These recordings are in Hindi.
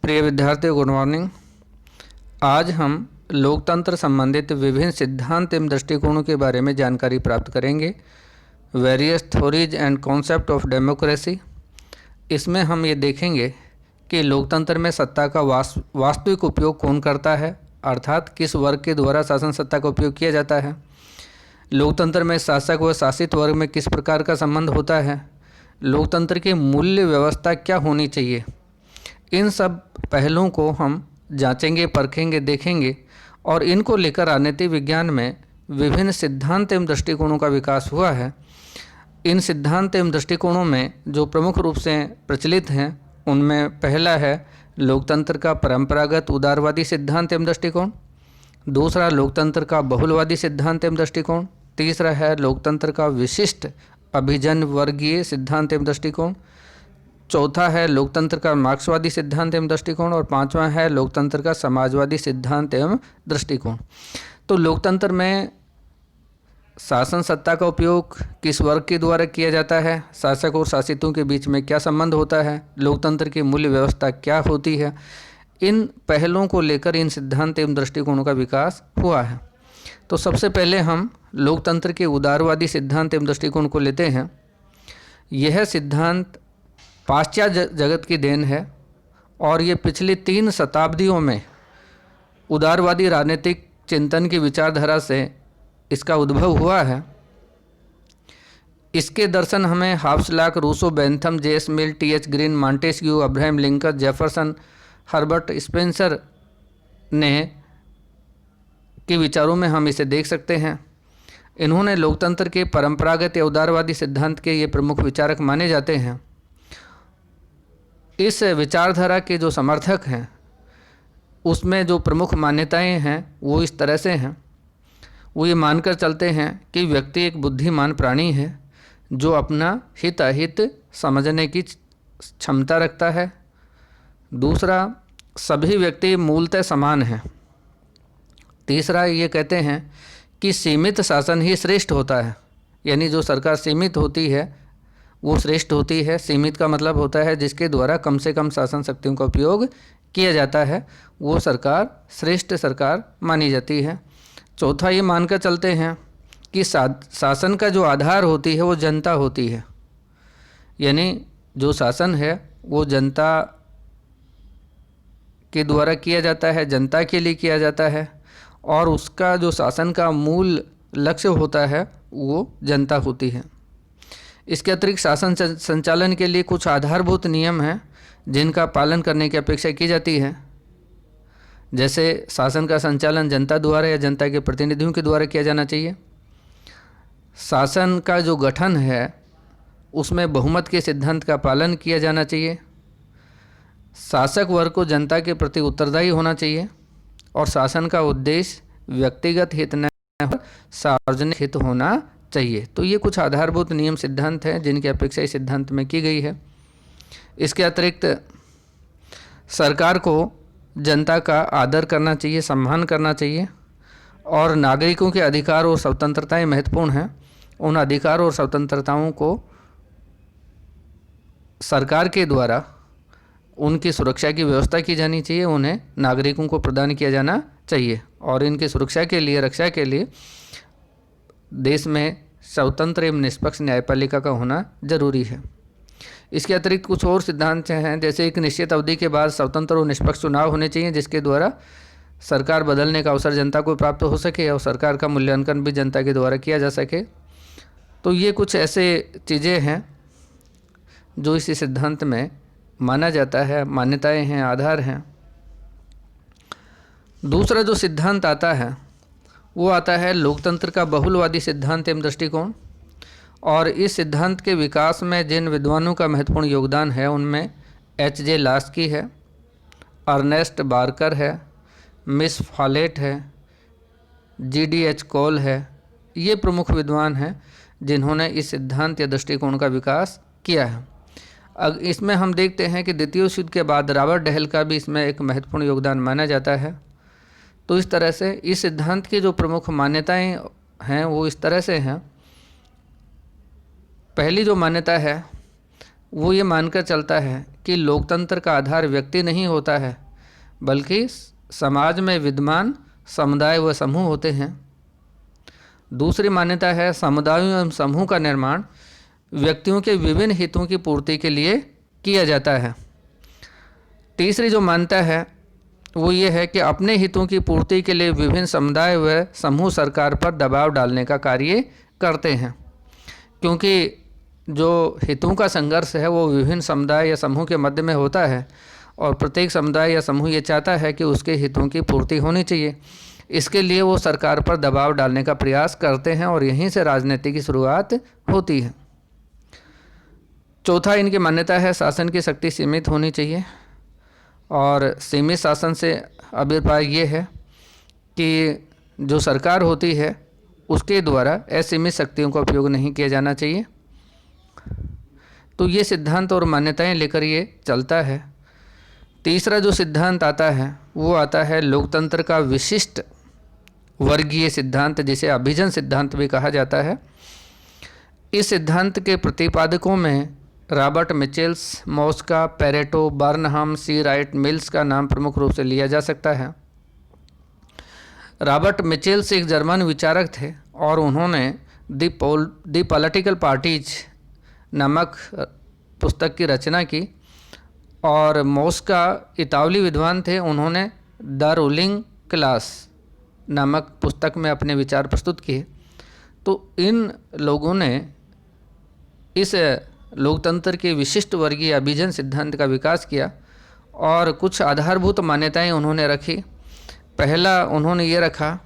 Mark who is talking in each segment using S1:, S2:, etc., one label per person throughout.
S1: प्रिय विद्यार्थियों, गुड मॉर्निंग। आज हम लोकतंत्र संबंधित विभिन्न सिद्धांत एवं दृष्टिकोणों के बारे में जानकारी प्राप्त करेंगे। Various theories and concept of democracy. इसमें हम ये देखेंगे कि लोकतंत्र में सत्ता का वास्तविक उपयोग कौन करता है, अर्थात किस वर्ग के द्वारा शासन सत्ता का उपयोग किया जाता है। लोकतंत्र में शासक व शासित वर्ग में किस प्रकार का संबंध होता है। लोकतंत्र की मूल्य व्यवस्था क्या होनी चाहिए। इन सब पहलुओं को हम जांचेंगे, परखेंगे, देखेंगे और इनको लेकर राजनीति विज्ञान में विभिन्न सिद्धांत एवं दृष्टिकोणों का विकास हुआ है। इन सिद्धांत एवं दृष्टिकोणों में जो प्रमुख रूप से प्रचलित हैं उनमें पहला है लोकतंत्र का परंपरागत उदारवादी सिद्धांत एवं दृष्टिकोण, दूसरा लोकतंत्र का बहुलवादी सिद्धांत एवं दृष्टिकोण, तीसरा है लोकतंत्र का विशिष्ट अभिजन वर्गीय सिद्धांत एवं दृष्टिकोण, चौथा है लोकतंत्र का मार्क्सवादी सिद्धांत एवं दृष्टिकोण और पांचवा है लोकतंत्र का समाजवादी सिद्धांत एवं दृष्टिकोण। तो लोकतंत्र में शासन सत्ता का उपयोग किस वर्ग के द्वारा किया जाता है, शासक और शासितों के बीच में क्या संबंध होता है, लोकतंत्र की मूल्य व्यवस्था क्या होती है, इन पहलुओं को लेकर इन सिद्धांत एवं दृष्टिकोणों का विकास हुआ है। तो सबसे पहले हम लोकतंत्र के उदारवादी सिद्धांत एवं दृष्टिकोण को लेते हैं। यह सिद्धांत पाश्चात्य जगत की देन है और ये पिछली 3 शताब्दियों में उदारवादी राजनीतिक चिंतन की विचारधारा से इसका उद्भव हुआ है। इसके दर्शन हमें हाफ्सलाक, Rousseau, Bentham, J S Mill, T H. Green, Montesquieu, Abraham Lincoln, Jefferson, Herbert Spencer ने के विचारों में हम इसे देख सकते हैं। इन्होंने लोकतंत्र के परंपरागत या उदारवादी सिद्धांत के ये प्रमुख विचारक माने जाते हैं। इस विचारधारा के जो समर्थक हैं उसमें जो प्रमुख मान्यताएं हैं वो इस तरह से हैं। वो ये मानकर चलते हैं कि व्यक्ति एक बुद्धिमान प्राणी है जो अपना हित अहित समझने की क्षमता रखता है। दूसरा, सभी व्यक्ति मूलतः समान हैं। तीसरा, ये कहते हैं कि सीमित शासन ही श्रेष्ठ होता है, यानी जो सरकार सीमित होती है वो श्रेष्ठ होती है। सीमित का मतलब होता है जिसके द्वारा कम से कम शासन शक्तियों का उपयोग किया जाता है, वो सरकार श्रेष्ठ सरकार मानी जाती है। चौथा, ये मानकर चलते हैं कि शासन का जो आधार होती है वो जनता होती है, यानी जो शासन है वो जनता के द्वारा किया जाता है, जनता के लिए किया जाता है और उसका जो शासन का मूल लक्ष्य होता है वो जनता होती है। इसके अतिरिक्त शासन संचालन के लिए कुछ आधारभूत नियम हैं जिनका पालन करने की अपेक्षा की जाती है। जैसे शासन का संचालन जनता द्वारा या जनता के प्रतिनिधियों के द्वारा किया जाना चाहिए। शासन का जो गठन है उसमें बहुमत के सिद्धांत का पालन किया जाना चाहिए। शासक वर्ग को जनता के प्रति उत्तरदायी होना चाहिए और शासन का उद्देश्य व्यक्तिगत हित न सार्वजनिक हित होना चाहिए। तो ये कुछ आधारभूत नियम सिद्धांत हैं जिनकी अपेक्षा इस सिद्धांत में की गई है। इसके अतिरिक्त सरकार को जनता का आदर करना चाहिए, सम्मान करना चाहिए और नागरिकों के अधिकार और स्वतंत्रताएं महत्वपूर्ण हैं। उन अधिकार और स्वतंत्रताओं को सरकार के द्वारा उनकी सुरक्षा की व्यवस्था की जानी चाहिए, उन्हें नागरिकों को प्रदान किया जाना चाहिए और इनकी सुरक्षा के लिए, रक्षा के लिए देश में स्वतंत्र एवं निष्पक्ष न्यायपालिका का होना जरूरी है। इसके अतिरिक्त कुछ और सिद्धांत हैं, जैसे एक निश्चित अवधि के बाद स्वतंत्र और निष्पक्ष चुनाव होने चाहिए जिसके द्वारा सरकार बदलने का अवसर जनता को प्राप्त हो सके और सरकार का मूल्यांकन भी जनता के द्वारा किया जा सके। तो ये कुछ ऐसे चीज़ें हैं जो इस सिद्धांत में माना जाता है, मान्यताएं हैं, आधार हैं। दूसरा जो सिद्धांत आता है वो आता है लोकतंत्र का बहुलवादी सिद्धांत एवं दृष्टिकोण। और इस सिद्धांत के विकास में जिन विद्वानों का महत्वपूर्ण योगदान है उनमें H.J. लास्की है, अर्नेस्ट बार्कर है, मिस फॉलेट है, G.D.H. कोल है। ये प्रमुख विद्वान हैं जिन्होंने इस सिद्धांत या दृष्टिकोण का विकास किया है। अब इसमें हम देखते हैं कि द्वितीय विश्व युद्ध के बाद रॉबर्ट डहेल का भी इसमें एक महत्वपूर्ण योगदान माना जाता है। तो इस तरह से इस सिद्धांत की जो प्रमुख मान्यताएं हैं वो इस तरह से हैं। पहली जो मान्यता है वो ये मानकर चलता है कि लोकतंत्र का आधार व्यक्ति नहीं होता है, बल्कि समाज में विद्यमान समुदाय व समूह होते हैं। दूसरी मान्यता है समुदायों एवं समूह का निर्माण व्यक्तियों के विभिन्न हितों की पूर्ति के लिए किया जाता है। तीसरी जो मान्यता है वो ये है कि अपने हितों की पूर्ति के लिए विभिन्न समुदाय व समूह सरकार पर दबाव डालने का कार्य करते हैं, क्योंकि जो हितों का संघर्ष है वो विभिन्न समुदाय या समूह के मध्य में होता है और प्रत्येक समुदाय या समूह ये चाहता है कि उसके हितों की पूर्ति होनी चाहिए। इसके लिए वो सरकार पर दबाव डालने का प्रयास करते हैं और यहीं से राजनीति की शुरुआत होती है। चौथा इनकी मान्यता है शासन की शक्ति सीमित होनी चाहिए और सीमित शासन से अभिप्राय ये है कि जो सरकार होती है उसके द्वारा असीमित शक्तियों का उपयोग नहीं किया जाना चाहिए। तो ये सिद्धांत और मान्यताएं लेकर ये चलता है। तीसरा जो सिद्धांत आता है वो आता है लोकतंत्र का विशिष्ट वर्गीय सिद्धांत, जिसे अभिजन सिद्धांत भी कहा जाता है। इस सिद्धांत के प्रतिपादकों में रॉबर्ट मिचेल्स, मॉस्का, पेरेटो, बर्नहम, सी राइट, मिल्स का नाम प्रमुख रूप से लिया जा सकता है। रॉबर्ट मिचेल्स एक जर्मन विचारक थे और उन्होंने दी पॉलिटिकल पार्टीज नामक पुस्तक की रचना की और मॉस्का इतालवी विद्वान थे, उन्होंने द रूलिंग क्लास नामक पुस्तक में अपने विचार प्रस्तुत किए। तो इन लोगों ने इस लोकतंत्र के विशिष्ट वर्गीय अभिजन सिद्धांत का विकास किया और कुछ आधारभूत मान्यताएं उन्होंने रखी। पहला उन्होंने ये रखा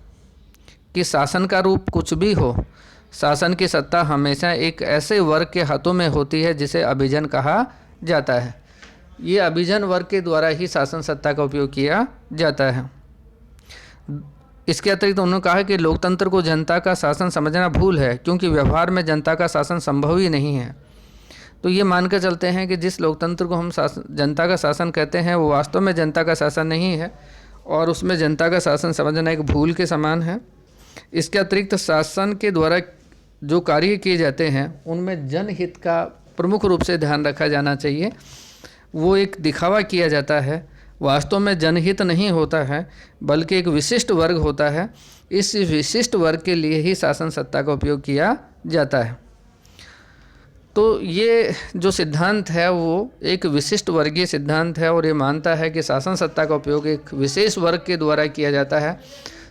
S1: कि शासन का रूप कुछ भी हो, शासन की सत्ता हमेशा एक ऐसे वर्ग के हाथों में होती है जिसे अभिजन कहा जाता है। ये अभिजन वर्ग के द्वारा ही शासन सत्ता का उपयोग किया जाता है। इसके अतिरिक्त उन्होंने कहा कि लोकतंत्र को जनता का शासन समझना भूल है, क्योंकि व्यवहार में जनता का शासन संभव ही नहीं है। तो ये मानकर चलते हैं कि जिस लोकतंत्र को हम जनता का शासन कहते हैं वो वास्तव में जनता का शासन नहीं है और उसमें जनता का शासन समझना एक भूल के समान है। इसके अतिरिक्त शासन के द्वारा जो कार्य किए जाते हैं उनमें जनहित का प्रमुख रूप से ध्यान रखा जाना चाहिए। वो एक दिखावा किया जाता है, वास्तव में जनहित नहीं होता है बल्कि एक विशिष्ट वर्ग होता है। इस विशिष्ट वर्ग के लिए ही शासन सत्ता का उपयोग किया जाता है। तो ये जो सिद्धांत है वो एक विशिष्ट वर्गीय सिद्धांत है और ये मानता है कि शासन सत्ता का उपयोग एक विशेष वर्ग के द्वारा किया जाता है।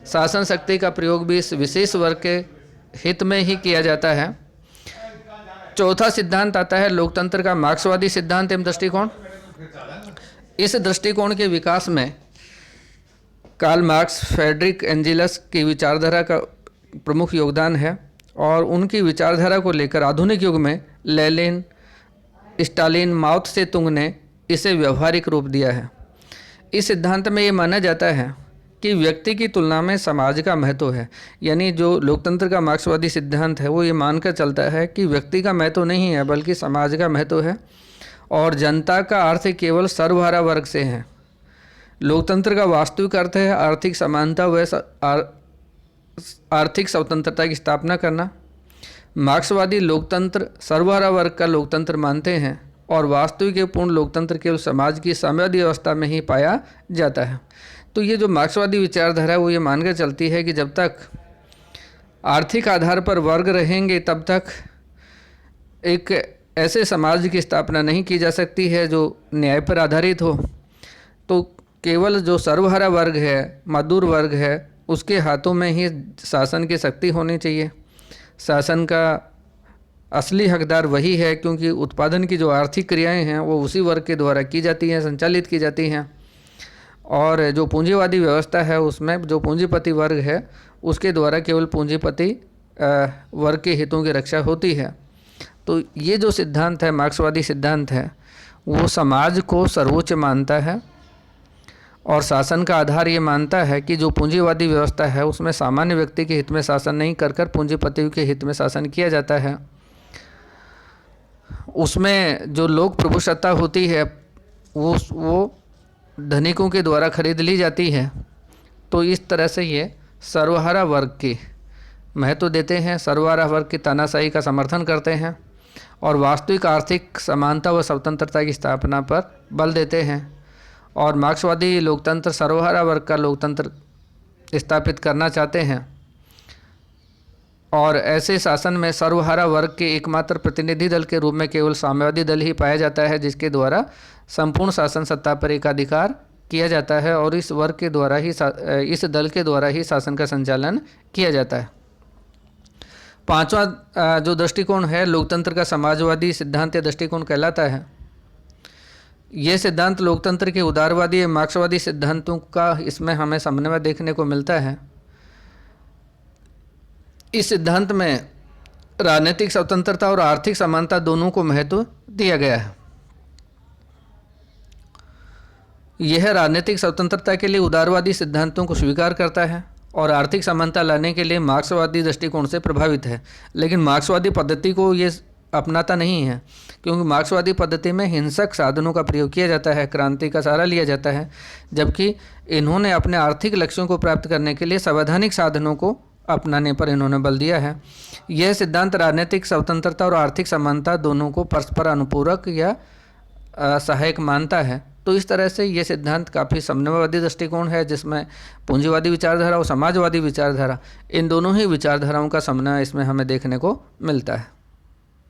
S1: शासन शक्ति का प्रयोग भी इस विशेष वर्ग के हित में ही किया जाता है। चौथा सिद्धांत आता है लोकतंत्र का मार्क्सवादी सिद्धांत एवं दृष्टिकोण। इस दृष्टिकोण के विकास में कार्ल मार्क्स, फ्रेडरिक एंजेल्स की विचारधारा का प्रमुख योगदान है और उनकी विचारधारा को लेकर आधुनिक युग में लेनिन, स्टालिन, माओ त्से तुंग ने इसे व्यवहारिक रूप दिया है। इस सिद्धांत में ये माना जाता है कि व्यक्ति की तुलना में समाज का महत्व है। यानी जो लोकतंत्र का मार्क्सवादी सिद्धांत है वो ये मानकर चलता है कि व्यक्ति का महत्व नहीं है बल्कि समाज का महत्व है और जनता का अर्थ केवल सर्वहारा वर्ग से है। लोकतंत्र का वास्तविक अर्थ है आर्थिक समानता व आर्थिक स्वतंत्रता की स्थापना करना। मार्क्सवादी लोकतंत्र सर्वहारा वर्ग का लोकतंत्र मानते हैं और वास्तविक पूर्ण लोकतंत्र केवल समाज की साम्यवादी व्यवस्था में ही पाया जाता है। तो ये जो मार्क्सवादी विचारधारा है वो ये मानकर चलती है कि जब तक आर्थिक आधार पर वर्ग रहेंगे तब तक एक ऐसे समाज की स्थापना नहीं की जा सकती है जो न्याय पर आधारित हो। तो केवल जो सर्वहारा वर्ग है, मजदूर वर्ग है, उसके हाथों में ही शासन की शक्ति होनी चाहिए। शासन का असली हकदार वही है क्योंकि उत्पादन की जो आर्थिक क्रियाएं हैं वो उसी वर्ग के द्वारा की जाती हैं, संचालित की जाती हैं। और जो पूंजीवादी व्यवस्था है उसमें जो पूंजीपति वर्ग है उसके द्वारा केवल पूंजीपति वर्ग के हितों की रक्षा होती है। तो ये जो सिद्धांत है, मार्क्सवादी सिद्धांत है, वो समाज को सर्वोच्च मानता है और शासन का आधार ये मानता है कि जो पूंजीवादी व्यवस्था है उसमें सामान्य व्यक्ति के हित में शासन नहीं कर पूंजीपति के हित में शासन किया जाता है। उसमें जो लोक प्रभुसत्ता होती है वो धनिकों के द्वारा खरीद ली जाती है। तो इस तरह से ये सर्वहारा वर्ग की महत्व देते हैं, सर्वहारा वर्ग की तानाशाही का समर्थन करते हैं और वास्तविक आर्थिक समानता व स्वतंत्रता की स्थापना पर बल देते हैं। और मार्क्सवादी लोकतंत्र सर्वहारा वर्ग का लोकतंत्र स्थापित करना चाहते हैं और ऐसे शासन में सर्वहारा वर्ग के एकमात्र प्रतिनिधि दल के रूप में केवल साम्यवादी दल ही पाया जाता है, जिसके द्वारा संपूर्ण शासन सत्ता पर एकाधिकार किया जाता है और इस वर्ग के द्वारा ही इस दल के द्वारा ही शासन का संचालन किया जाता है। पांचवा जो दृष्टिकोण है लोकतंत्र का समाजवादी सिद्धांत या दृष्टिकोण कहलाता है। यह सिद्धांत लोकतंत्र के उदारवादी या मार्क्सवादी सिद्धांतों का इसमें हमें समन्वय देखने को मिलता है। इस सिद्धांत में राजनीतिक स्वतंत्रता और आर्थिक समानता दोनों को महत्व दिया गया है। यह राजनीतिक स्वतंत्रता के लिए उदारवादी सिद्धांतों को स्वीकार करता है और आर्थिक समानता लाने के लिए मार्क्सवादी दृष्टिकोण से प्रभावित है, लेकिन मार्क्सवादी पद्धति को ये अपनाता नहीं है, क्योंकि मार्क्सवादी पद्धति में हिंसक साधनों का प्रयोग किया जाता है, क्रांति का सहारा लिया जाता है, जबकि इन्होंने अपने आर्थिक लक्ष्यों को प्राप्त करने के लिए संवैधानिक साधनों को अपनाने पर इन्होंने बल दिया है। यह सिद्धांत राजनीतिक स्वतंत्रता और आर्थिक समानता दोनों को परस्पर अनुपूरक या सहायक मानता है। तो इस तरह से ये सिद्धांत काफ़ी समन्वयवादी दृष्टिकोण है, जिसमें पूंजीवादी विचारधारा और समाजवादी विचारधारा इन दोनों ही विचारधाराओं का समन्वय इसमें हमें देखने को मिलता है।